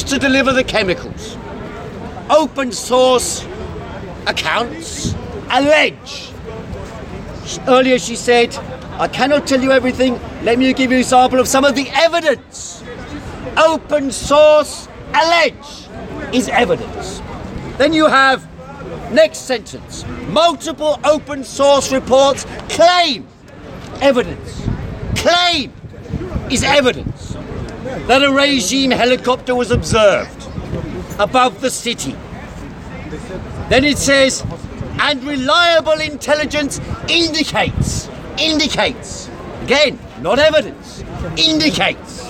used to deliver the chemicals. Open source accounts allege. Earlier she said, I cannot tell you everything, let me give you an example of some of the evidence. Open source allege is evidence. Then you have, next sentence, multiple open source reports claim evidence. Claim is evidence that a regime helicopter was observed above the city. Then it says, and reliable intelligence indicates, again, not evidence, indicates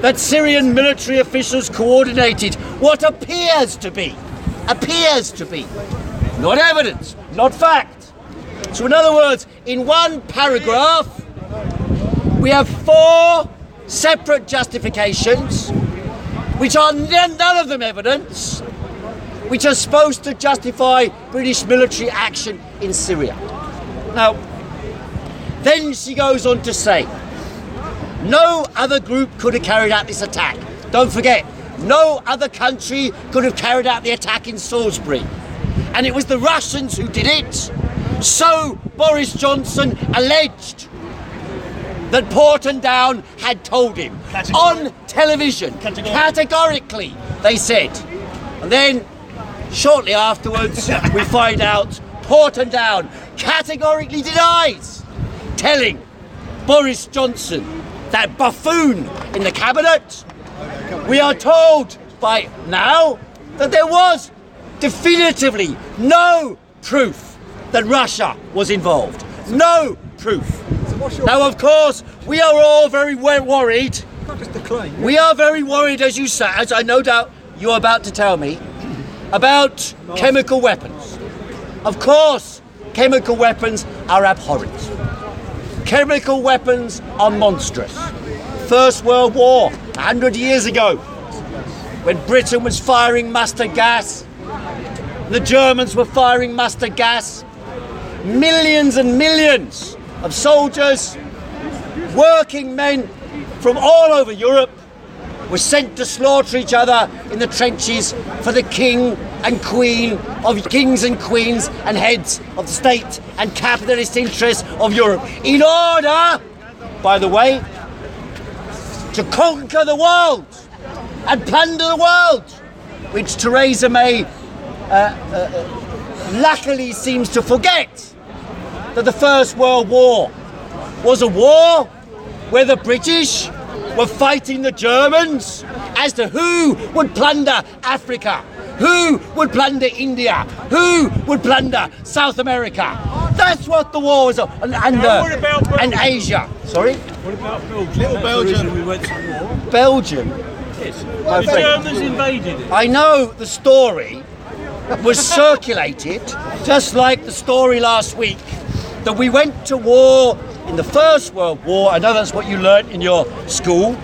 that Syrian military officials coordinated what appears to be, not evidence, not fact. So in other words, in one paragraph, we have 4 separate justifications, which are none of them evidence, which are supposed to justify British military action in Syria. Now, then she goes on to say, no other group could have carried out this attack. Don't forget, no other country could have carried out the attack in Salisbury. And it was the Russians who did it. So Boris Johnson alleged that Portendown had told him on television, categorically, they said. And then, shortly afterwards, we find out Portendown categorically denies telling Boris Johnson, that buffoon in the cabinet. We are told by now that there was definitively no proof that Russia was involved. No proof. Now, of course, we are all very worried. Not just a claim. We are very worried, as you say, as I no doubt you're about to tell me, about chemical weapons. Of course, chemical weapons are abhorrent. Chemical weapons are monstrous. First World War, 100 years ago, when Britain was firing mustard gas, the Germans were firing mustard gas, millions and millions of soldiers, working men from all over Europe were sent to slaughter each other in the trenches for the king and queen of kings and queens and heads of the state and capitalist interests of Europe, in order, by the way, to conquer the world and plunder the world, which Theresa May luckily seems to forget that the First World War was a war where the British were fighting the Germans as to who would plunder Africa, who would plunder India, who would plunder South America. That's what the war was, and Asia. Sorry? What about Belgium? Little Belgium. We went to war. Belgium. Yes. The Germans invaded it. I know the story was circulated, just like the story last week, that we went to war in the First World War. I know that's what you learnt in your school.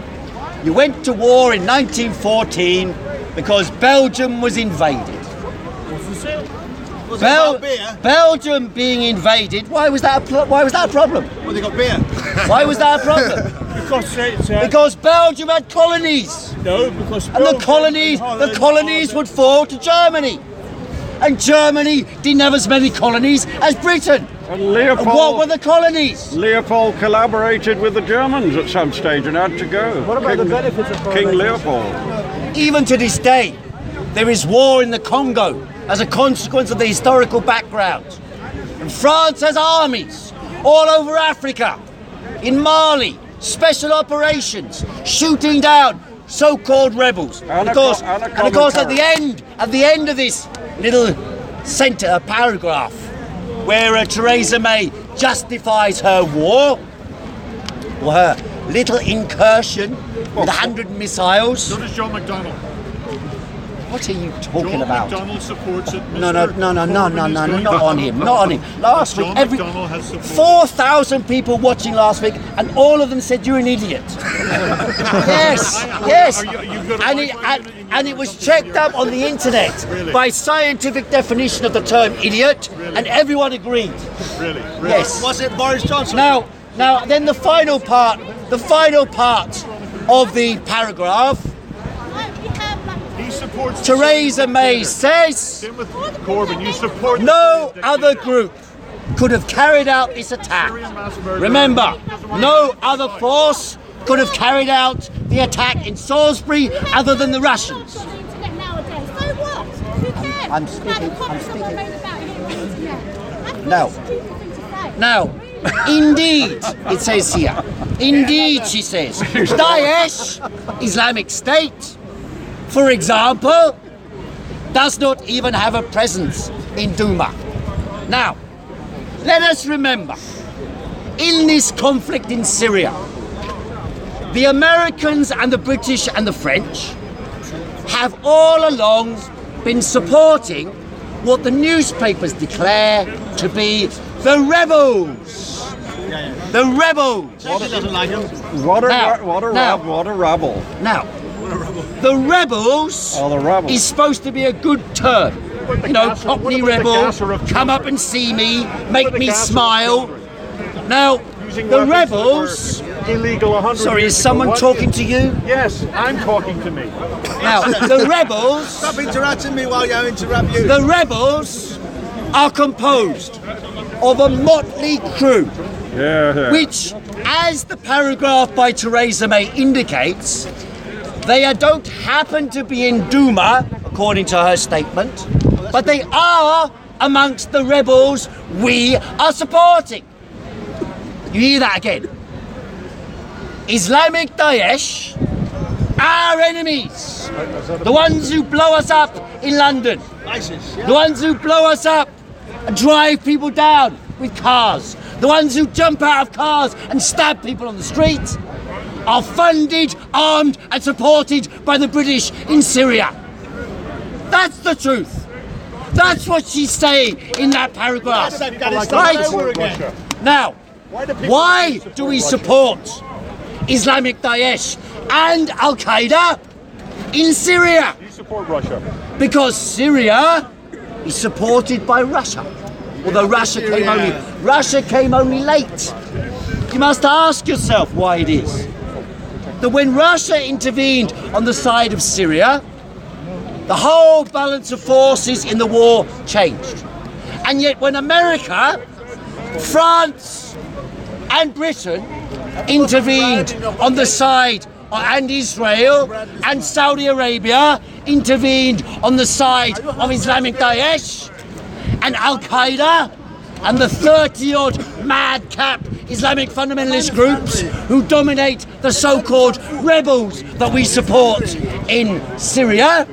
You went to war in 1914 because Belgium was invaded. Belgium being invaded. Why was that a problem? Well, they got beer. Why was that a problem? Because Belgium had colonies. No, because and the colonies would fall to Germany. And Germany didn't have as many colonies as Britain. And Leopold, what were the colonies? Leopold collaborated with the Germans at some stage and had to go. What about the benefits of King Leopold? Even to this day, there is war in the Congo as a consequence of the historical background. And France has armies all over Africa, in Mali, special operations, shooting down so-called rebels. And of course, at the end of this little paragraph, where Theresa May justifies her war, or her little incursion with 100 missiles. So does John McDonnell. What are you talking about? John McDonnell supports it. No, not on him. Last week, John McDonnell has support. 4,000 people watching last week, and all of them said you're an idiot. Yes. And it was checked up on the internet by scientific definition of the term idiot, and everyone agreed. Really? Yes. Was it Boris Johnson? Now, then the final part of the paragraph supports Theresa May says Timothy Corbyn, you support no other group could have carried out this attack. Remember, no other force could have carried out the attack in Salisbury other than the Russians. I'm speaking. Now, indeed, it says here, indeed, she says, Daesh, Islamic State, for example, does not even have a presence in Duma. Now, let us remember, in this conflict in Syria, the Americans and the British and the French have all along been supporting what the newspapers declare to be the rebels. The rebels. What a rebel. Now, the rebels, is supposed to be a good term. You know, Cockney rebel, come up and see me, make me smile. Now, the rebels... Illegal 100 Sorry, is someone talking to you? Yes, I'm talking to me. Now, the rebels... Stop interrupting me while you interrupt you. The rebels are composed of a motley crew, which, as the paragraph by Theresa May indicates, they don't happen to be in Duma, according to her statement, but they are amongst the rebels we are supporting. You hear that again? Islamic Daesh, our enemies, the ones who blow us up in London, the ones who blow us up and drive people down with cars, the ones who jump out of cars and stab people on the street, are funded, armed and supported by the British in Syria. That's the truth. That's what she's saying in that paragraph. Right? Now, why do we support Islamic Daesh and Al-Qaeda in Syria? You support Russia. Because Syria is supported by Russia. Although Russia came only late. You must ask yourself why it is that when Russia intervened on the side of Syria, the whole balance of forces in the war changed. And yet when America, France and Britain intervened on the side, and Israel and Saudi Arabia intervened on the side of Islamic Daesh and Al-Qaeda and the 30-odd madcap Islamic fundamentalist groups who dominate the so-called rebels that we support in Syria.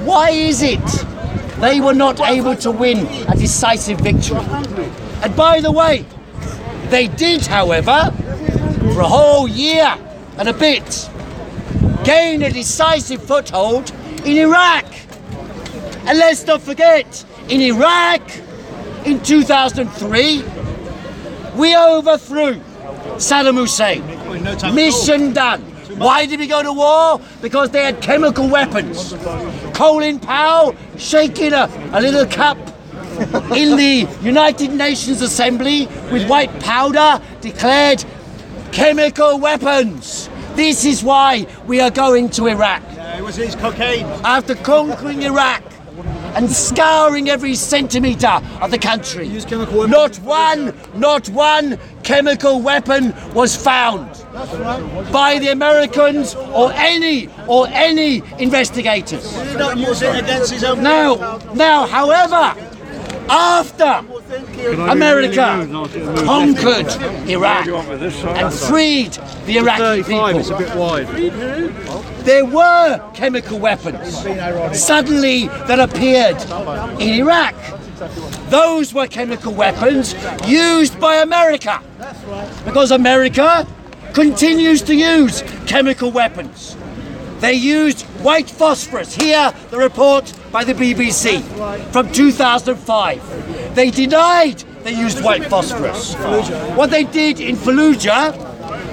Why is it they were not able to win a decisive victory? And by the way, they did, however, for a whole year and a bit, gain a decisive foothold in Iraq. And let's not forget, in Iraq, in 2003, we overthrew Saddam Hussein. Mission done. Why did we go to war? Because they had chemical weapons. Colin Powell shaking a little cup in the United Nations Assembly with white powder declared chemical weapons. This is why we are going to Iraq. It was his cocaine. After conquering Iraq and scouring every centimetre of the country, not one chemical weapon was found by the Americans or any investigators. Did he not use it against his own Now, however, after America conquered Iraq and freed the Iraqi people, there were chemical weapons suddenly that appeared in Iraq. Those were chemical weapons used by America, because America continues to use chemical weapons. They used white phosphorus. Here, the report by the BBC from 2005. They denied they used white phosphorus. What they did in Fallujah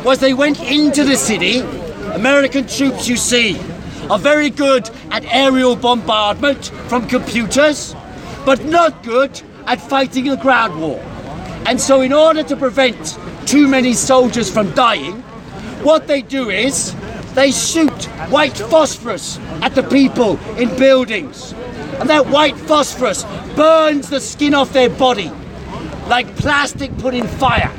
was they went into the city. American troops, you see, are very good at aerial bombardment from computers, but not good at fighting a ground war. And so in order to prevent too many soldiers from dying, what they do is They shoot white phosphorus at the people in buildings. And that white phosphorus burns the skin off their body like plastic put in fire.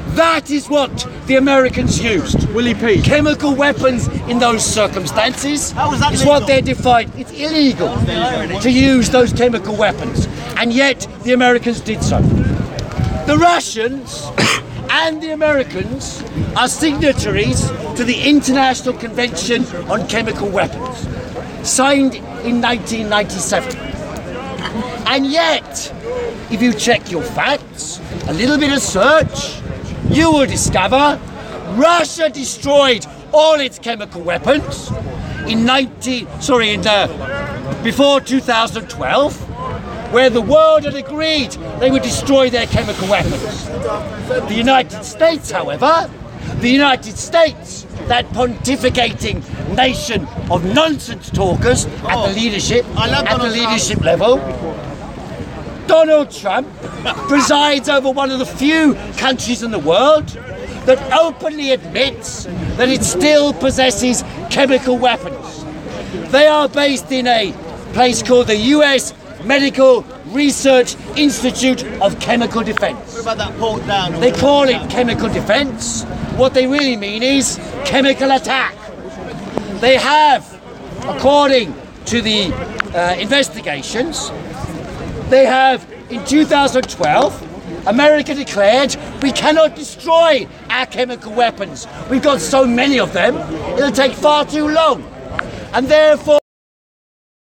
That is what the Americans used. Willie Pete. Chemical weapons in those circumstances How was that is legal? what they're defined. It's illegal to use those chemical weapons, and yet the Americans did so. The Russians and the Americans are signatories to the International Convention on Chemical Weapons, signed in 1997. And yet, if you check your facts, a little bit of search, you will discover Russia destroyed all its chemical weapons before 2012, where the world had agreed they would destroy their chemical weapons. The United States, however, that pontificating nation of nonsense talkers at the leadership level, Donald Trump presides over one of the few countries in the world that openly admits that it still possesses chemical weapons. They are based in a place called the US Medical Research Institute of Chemical Defense. What about that port down? They call it chemical defense. What they really mean is chemical attack. They have, according to the investigations, they have, in 2012, America declared we cannot destroy our chemical weapons. We've got so many of them, it'll take far too long. And therefore,